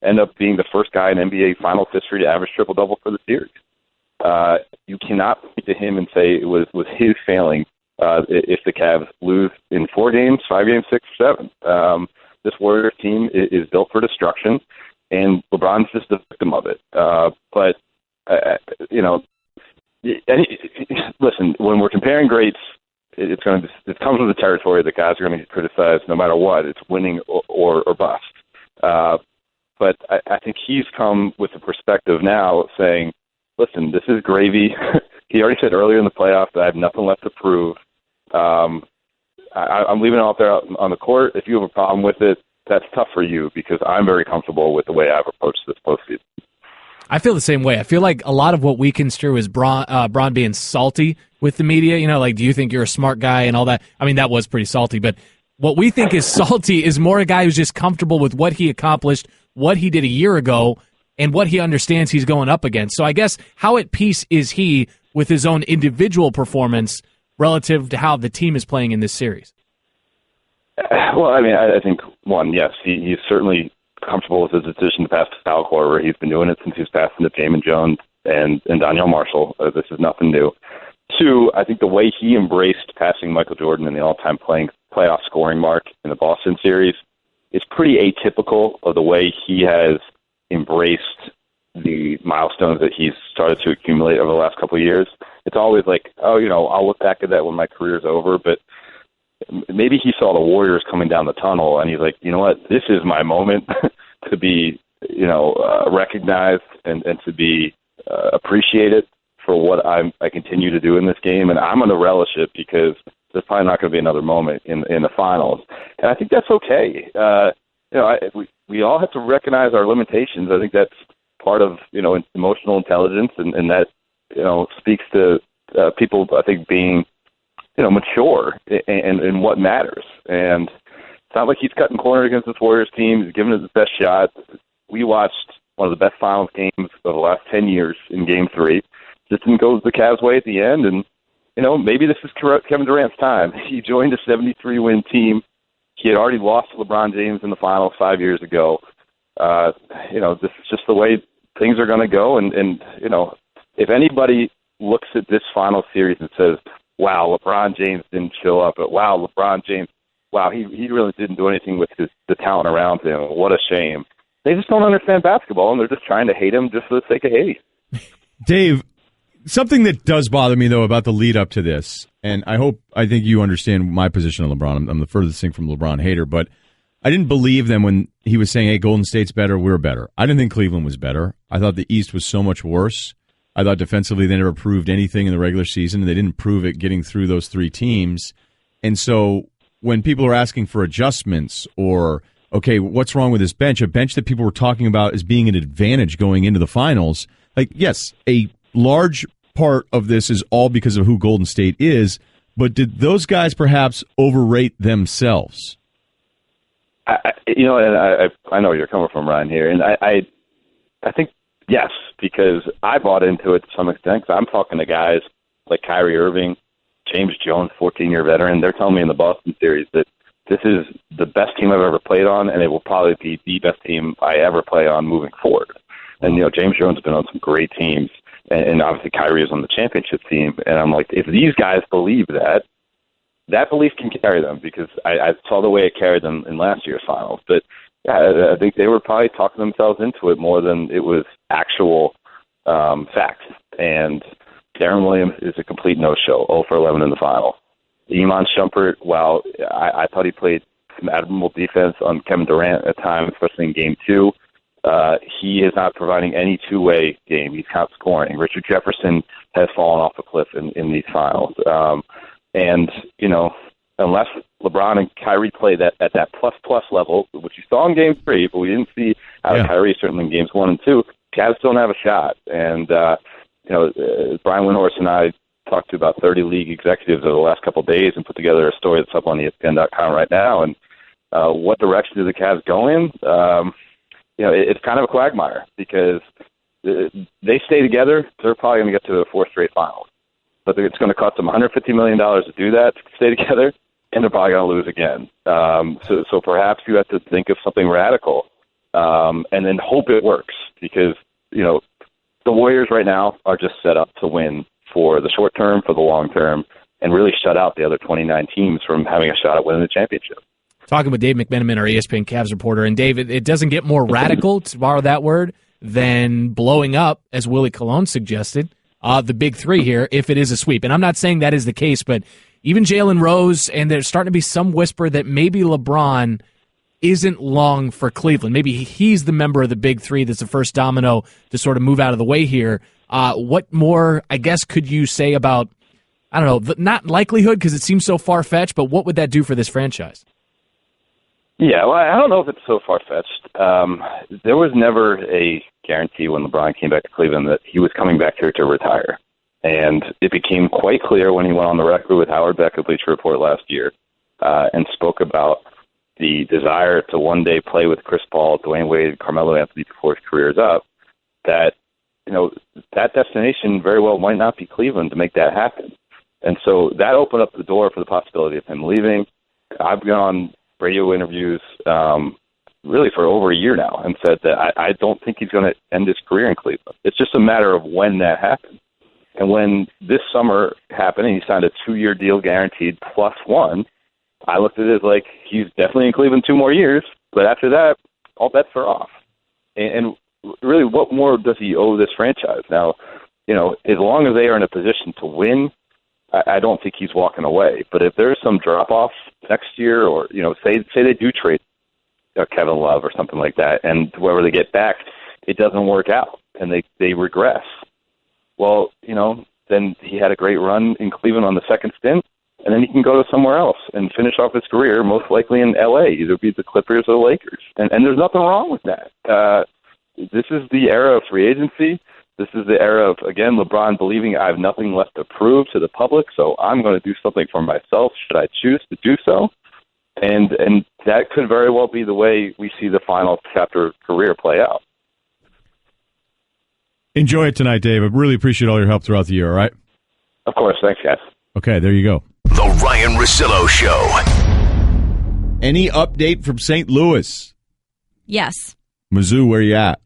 end up being the first guy in NBA Finals history to average triple-double for the series. You cannot point to him and say it was his failing if the Cavs lose in 4 games, 5 games, 6, 7. This Warriors team is built for destruction, and LeBron's just a victim of it. But listen, when we're comparing greats, it comes with the territory that guys are going to get criticized no matter what. It's winning or bust. But I think he's come with a perspective now saying, listen, this is gravy. He already said earlier in the playoffs that I have nothing left to prove. I'm leaving it out there on the court. If you have a problem with it, that's tough for you because I'm very comfortable with the way I've approached this postseason. I feel the same way. I feel like a lot of what we construe is Bron being salty with the media. You know, like, do you think you're a smart guy and all that? I mean, that was pretty salty, but what we think is salty is more a guy who's just comfortable with what he accomplished, what he did a year ago, and what he understands he's going up against. So I guess how at peace is he with his own individual performance relative to how the team is playing in this series? Well, I mean, I think, one, yes, he's certainly comfortable with his decision to pass to Kyle Korver. He's been doing it since he was passing to Jamin Jones and Danielle Marshall. This is nothing new. Two, I think the way he embraced passing Michael Jordan in the all-time playoff scoring mark in the Boston series is pretty atypical of the way he has embraced the milestones that he's started to accumulate over the last couple of years. It's always like, oh, I'll look back at that when my career's over, but maybe he saw the Warriors coming down the tunnel, and he's like, you know what, this is my moment to be, recognized and to be appreciated for what I continue to do in this game, and I'm going to relish it because there's probably not going to be another moment in the finals, and I think that's okay. We all have to recognize our limitations. I think that's part of emotional intelligence, and that speaks to people, I think, being mature in what matters. And it's not like he's cutting corners against this Warriors team. He's giving it his best shot. We watched one of the best finals games of the last 10 years in Game 3. Just didn't go the Cavs' way at the end, and maybe this is Kevin Durant's time. He joined a 73-win team. He had already lost to LeBron James in the finals 5 years ago. This is just the way things are going to go. And if anybody looks at this final series and says, wow, LeBron James didn't show up, but wow, LeBron James, wow, he really didn't do anything with the talent around him. What a shame. They just don't understand basketball, and they're just trying to hate him just for the sake of hating. Dave, something that does bother me, though, about the lead up to this, and I think you understand my position on LeBron. I'm the furthest thing from LeBron hater, but I didn't believe them when he was saying, hey, Golden State's better, we're better. I didn't think Cleveland was better. I thought the East was so much worse. I thought defensively they never proved anything in the regular season, and they didn't prove it getting through those three teams. And so when people are asking for adjustments or, okay, what's wrong with this bench, a bench that people were talking about as being an advantage going into the finals, like, yes, a large part of this is all because of who Golden State is, but did those guys perhaps overrate themselves? I know where you're coming from, Ryan, here, and I think yes, because I bought into it to some extent. Because I'm talking to guys like Kyrie Irving, James Jones, 14-year veteran. They're telling me in the Boston series that this is the best team I've ever played on, and it will probably be the best team I ever play on moving forward. And James Jones has been on some great teams, and obviously Kyrie is on the championship team. And I'm like, if these guys believe that belief can carry them, because I saw the way it carried them in last year's finals. But yeah, I think they were probably talking themselves into it more than it was actual fact. And Darren Williams is a complete no-show, 0 for 11 in the final. Iman Shumpert, while I thought he played some admirable defense on Kevin Durant at times, especially in Game 2, he is not providing any two-way game. He's not scoring. Richard Jefferson has fallen off a cliff in these finals. Unless LeBron and Kyrie play at that plus level, which you saw in Game 3, but we didn't see out of Kyrie certainly in Games 1 and 2, Cavs don't have a shot. And, Brian Windhorst and I talked to about 30 league executives over the last couple of days and put together a story that's up on ESPN.com right now. And what direction do the Cavs go in? It's kind of a quagmire because they stay together. They're probably going to get to the 4th straight finals. But it's going to cost them $150 million to do that, to stay together, and they're probably going to lose again. So perhaps you have to think of something radical and then hope it works, because, the Warriors right now are just set up to win for the short term, for the long term, and really shut out the other 29 teams from having a shot at winning the championship. Talking with Dave McMenamin, our ESPN Cavs reporter. And Dave, it doesn't get more radical, to borrow that word, than blowing up, as Willie Colon suggested, the big three here, if it is a sweep. And I'm not saying that is the case, but even Jalen Rose, and there's starting to be some whisper that maybe LeBron isn't long for Cleveland. Maybe he's the member of the big three that's the first domino to sort of move out of the way here. What more, I guess, could you say about I don't know, not likelihood because it seems so far-fetched, but what would that do for this franchise? Yeah, well, I don't know if it's so far-fetched. There was never a guarantee when LeBron came back to Cleveland that he was coming back here to retire. And it became quite clear when he went on the record with Howard Beck of Bleacher Report last year and spoke about the desire to one day play with Chris Paul, Dwayne Wade, Carmelo Anthony before his career is up, that, that destination very well might not be Cleveland to make that happen. And so that opened up the door for the possibility of him leaving. I've been on radio interviews really for over a year now and said that I don't think he's going to end his career in Cleveland. It's just a matter of when that happens. And when this summer happened and he signed a 2-year deal guaranteed +1, I looked at it as like he's definitely in Cleveland 2 more years, but after that, all bets are off. And really, what more does he owe this franchise? Now, as long as they are in a position to win, I don't think he's walking away. But if there's some drop-off next year or, say they do trade Kevin Love or something like that, and whoever they get back, it doesn't work out, and they regress. Well, then he had a great run in Cleveland on the second stint, and then he can go to somewhere else and finish off his career, most likely in L.A., either be the Clippers or the Lakers. And there's nothing wrong with that. This is the era of free agency. This is the era of, again, LeBron believing I have nothing left to prove to the public, so I'm going to do something for myself should I choose to do so. And that could very well be the way we see the final chapter of career play out. Enjoy it tonight, Dave. I really appreciate all your help throughout the year, all right? Of course. Thanks, guys. Okay, there you go. The Ryen Russillo Show. Any update from St. Louis? Yes. Mizzou, where you at?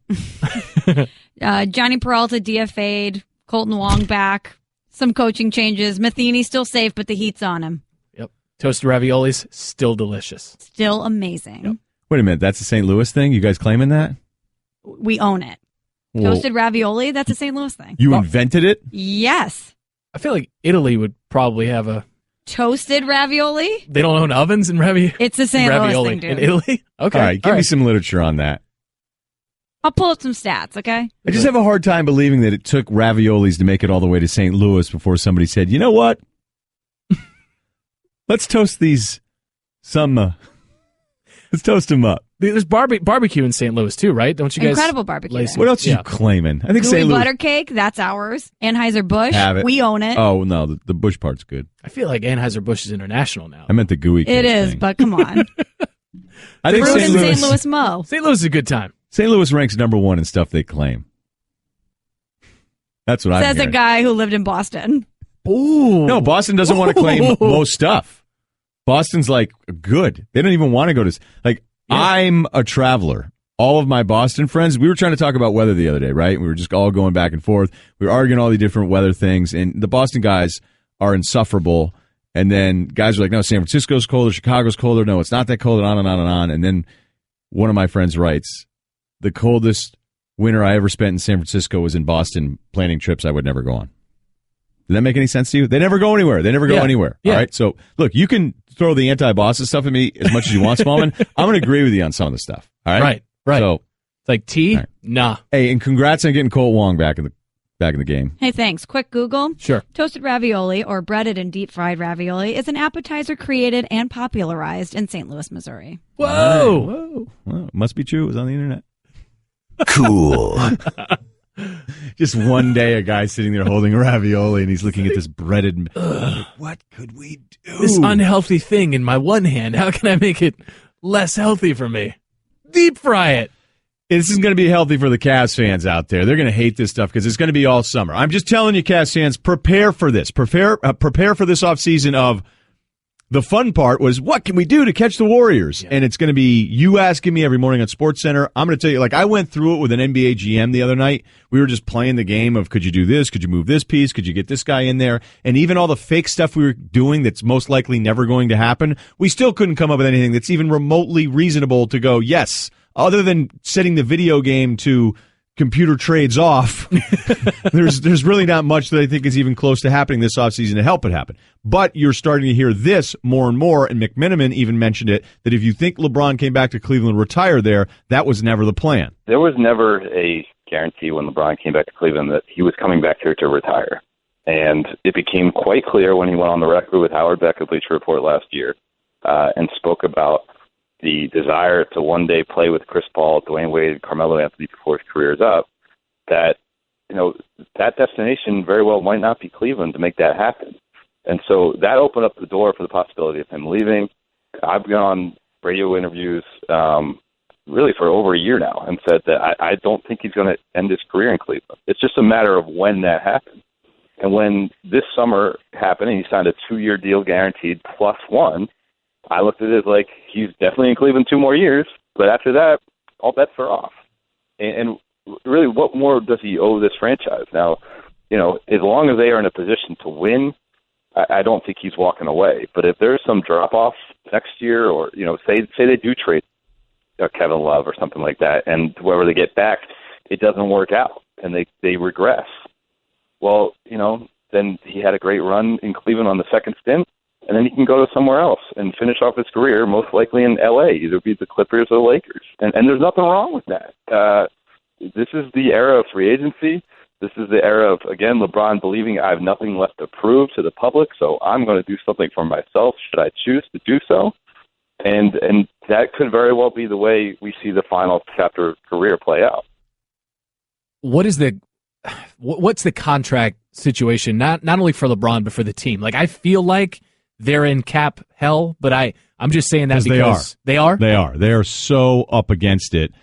Johnny Peralta DFA'd, Colton Wong back, some coaching changes. Matheny still safe, but the heat's on him. Yep. Toasted raviolis, still delicious. Still amazing. Yep. Wait a minute, that's a St. Louis thing? You guys claiming that? We own it. Well, Toasted ravioli, that's a St. Louis thing. You invented it? Yes. I feel like Italy would probably have a... Toasted ravioli? They don't own ovens in ravioli? It's a St. Louis thing, dude. In Italy? Okay. All right, give me some literature on that. I'll pull up some stats, okay? I just have a hard time believing that it took raviolis to make it all the way to St. Louis before somebody said, you know what? Let's toast these let's toast them up. There's barbecue in St. Louis, too, right? Don't you guys? Incredible barbecue. What else are you claiming? I think Gooey St. Louis. butter cake, that's ours. Anheuser-Busch, Have it. we own it. Oh, no, the Busch part's good. I feel like Anheuser-Busch is international now. I meant the gooey cake It is, thing. but come on. I think St. Louis Mo. St. Louis is a good time. St. Louis ranks number 1 in stuff they claim. That's what I'm Says a hearing. guy who lived in Boston. Ooh. No, Boston doesn't want to claim most stuff. Boston's like, good. They don't even want to go to... I'm a traveler. All of my Boston friends, we were trying to talk about weather the other day, right? We were just all going back and forth. We were arguing all the different weather things, and the Boston guys are insufferable. And then guys are like, no, San Francisco's colder, Chicago's colder. No, it's not that cold, and on and on and on. And then one of my friends writes, the coldest winter I ever spent in San Francisco was in Boston planning trips I would never go on. Did that make any sense to you? They never go anywhere. They never go anywhere. Yeah. All right. So, look, you can throw the anti-Boston stuff at me as much as you want, Smallman. I'm going to agree with you on some of the stuff. All right. Right. So, it's like tea? right. Nah. Hey, and congrats on getting Colt Wong back in the game. Hey, thanks. Quick Google. Sure. Toasted ravioli, or breaded and deep-fried ravioli, is an appetizer created and popularized in St. Louis, Missouri. Whoa. Right. Whoa. Well, it must be true. It was on the internet. Cool. Just one day, a guy sitting there holding a ravioli, and he's looking at this breaded... what could we do? This unhealthy thing in my one hand, how can I make it less healthy for me? Deep fry it. This isn't going to be healthy for the Cavs fans out there. They're going to hate this stuff because it's going to be all summer. I'm just telling you, Cavs fans, prepare for this. Prepare for this offseason of... The fun part was, what can we do to catch the Warriors? Yeah. And it's going to be you asking me every morning on SportsCenter. I'm going to tell you, I went through it with an NBA GM the other night. We were just playing the game of, could you do this? Could you move this piece? Could you get this guy in there? And even all the fake stuff we were doing that's most likely never going to happen, we still couldn't come up with anything that's even remotely reasonable to go, yes, other than setting the video game to computer trades off. There's really not much that I think is even close to happening this offseason to help it happen. But you're starting to hear this more and more, and McMenamin even mentioned it, that if you think LeBron came back to Cleveland and retire there, that was never the plan. There was never a guarantee when LeBron came back to Cleveland that he was coming back here to retire. And it became quite clear when he went on the record with Howard Beck of Bleacher Report last year and spoke about the desire to one day play with Chris Paul, Dwayne Wade, Carmelo Anthony before his career is up, that, that destination very well might not be Cleveland to make that happen. And so that opened up the door for the possibility of him leaving. I've been on radio interviews really for over a year now and said that I don't think he's going to end his career in Cleveland. It's just a matter of when that happens. And when this summer happened and he signed a 2-year deal guaranteed +1, I looked at it like he's definitely in Cleveland 2 more years. But after that, all bets are off. And really, what more does he owe this franchise? Now, as long as they are in a position to win, I don't think he's walking away. But if there's some drop-off next year or, say they do trade Kevin Love or something like that, and whoever they get back, it doesn't work out and they regress. Well, then he had a great run in Cleveland on the second stint, and then he can go to somewhere else and finish off his career, most likely in L.A., either be the Clippers or the Lakers. And there's nothing wrong with that. This is the era of free agency. This is the era of, again, LeBron believing I have nothing left to prove to the public, so I'm going to do something for myself should I choose to do so. And that could very well be the way we see the final chapter of career play out. What's the contract situation, not only for LeBron, but for the team? Like, I feel like they're in cap hell, but I'm just saying that because they are. They are. They are so up against it.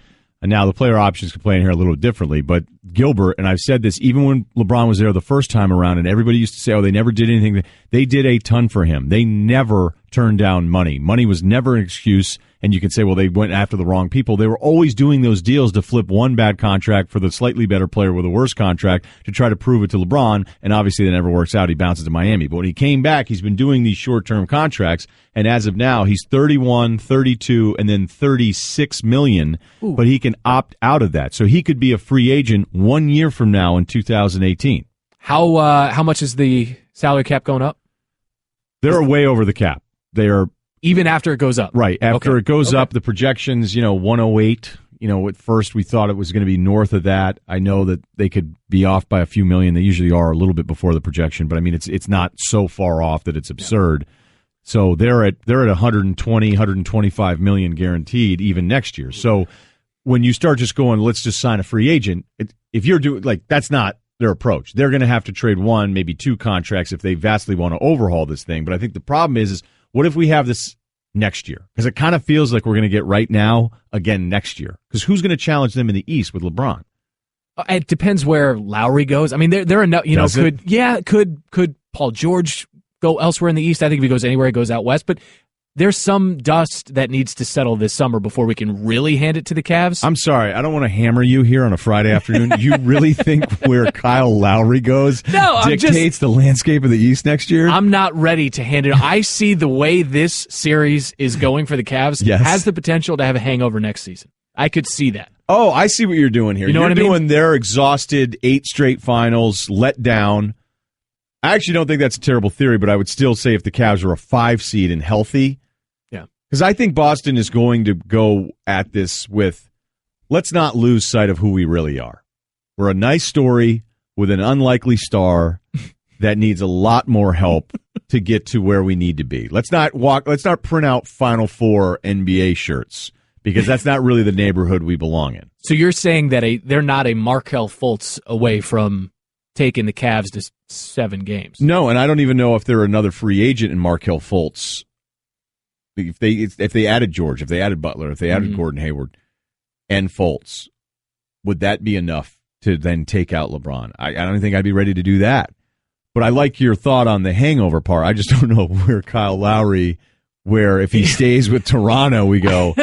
And now the player options can play in here a little differently, but Gilbert, and I've said this even when LeBron was there the first time around, and everybody used to say, they never did anything. They did a ton for him. They never turned down money. Money was never an excuse, and you can say, they went after the wrong people. They were always doing those deals to flip one bad contract for the slightly better player with a worse contract to try to prove it to LeBron, and obviously that never works out. He bounces to Miami. But when he came back, he's been doing these short-term contracts, and as of now, he's 31, 32, and then $36 million, but he can opt out of that. So he could be a free agent 1 year from now in 2018. How much is the salary cap going up? They're way over the cap. They are even after it goes up. Right. After it goes up, the projections, 108. At first we thought it was going to be north of that. I know that they could be off by a few million. They usually are a little bit before the projection, but I mean it's not so far off that it's absurd. Yeah. So they're at 120, 125 million guaranteed even next year. So when you start just going, let's just sign a free agent, if you're doing that's not their approach. They're going to have to trade 1, maybe 2 contracts if they vastly want to overhaul this thing. But I think the problem is what if we have this next year? Because it kind of feels like we're going to get right now again next year. Because who's going to challenge them in the East with LeBron? It depends where Lowry goes. I mean, there are no, could Paul George go elsewhere in the East? I think if he goes anywhere, he goes out west. But there's some dust that needs to settle this summer before we can really hand it to the Cavs. I'm sorry. I don't want to hammer you here on a Friday afternoon. You really think where Kyle Lowry goes dictates the landscape of the East next year? I'm not ready to hand it. I see the way this series is going for the Cavs has the potential to have a hangover next season. I could see that. Oh, I see what you're doing here. You know you're what I mean? Doing their exhausted 8 straight finals, let down. I actually don't think that's a terrible theory, but I would still say if the Cavs were a 5 seed and healthy, because I think Boston is going to go at this with, let's not lose sight of who we really are. We're a nice story with an unlikely star that needs a lot more help to get to where we need to be. Let's not print out Final Four NBA shirts, because that's not really the neighborhood we belong in. So you're saying that they're not a Markelle Fultz away from taking the Cavs to 7 games? No, and I don't even know if they're another free agent in Markelle Fultz. If they added George, if they added Butler, if they added Gordon Hayward and Fultz, would that be enough to then take out LeBron? I don't think I'd be ready to do that. But I like your thought on the hangover part. I just don't know where Kyle Lowry, where if he stays with Toronto, we go,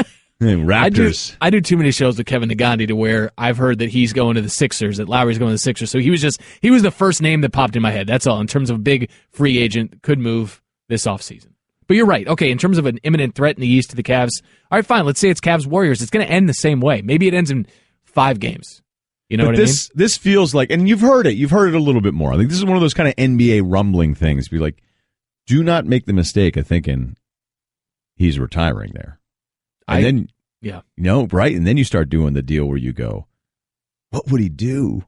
Raptors. I do too many shows with Kevin Negandhi to where I've heard that he's going to the Sixers, that Lowry's going to the Sixers. So he was the first name that popped in my head. That's all. In terms of a big free agent, could move this offseason. But you're right. Okay, in terms of an imminent threat in the East to the Cavs, all right, fine. Let's say it's Cavs-Warriors. It's going to end the same way. Maybe it ends in 5 games. You know what I mean? This feels like, and you've heard it a little bit more. I think this is one of those kind of NBA rumbling things. Be like, do not make the mistake of thinking he's retiring there. And right? And then you start doing the deal where you go, what would he do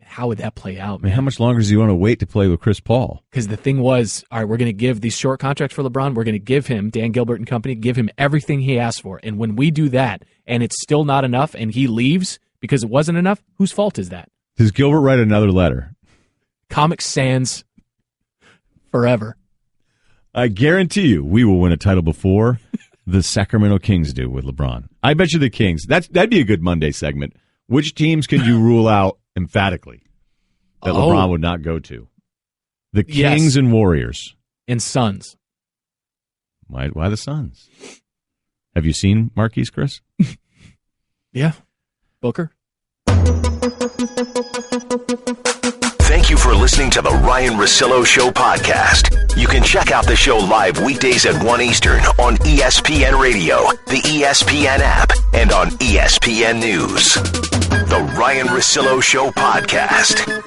how would that play out, man? I mean, how much longer does he want to wait to play with Chris Paul? Because the thing was, all right, we're going to give these short contracts for LeBron. We're going to give him, Dan Gilbert and company, give him everything he asked for. And when we do that and it's still not enough and he leaves because it wasn't enough, whose fault is that? Does Gilbert write another letter? Comic Sans forever. I guarantee you we will win a title before the Sacramento Kings do with LeBron. I bet you the Kings. That'd be a good Monday segment. Which teams can you rule out emphatically that LeBron would not go to? The Kings and Warriors. And Suns. Why the Suns? Have you seen Marquise, Chris? Yeah. Booker. Thank you for listening to the Ryen Russillo Show podcast. You can check out the show live weekdays at 1 Eastern on ESPN Radio, the ESPN app, and on ESPN News. The Ryen Russillo Show podcast.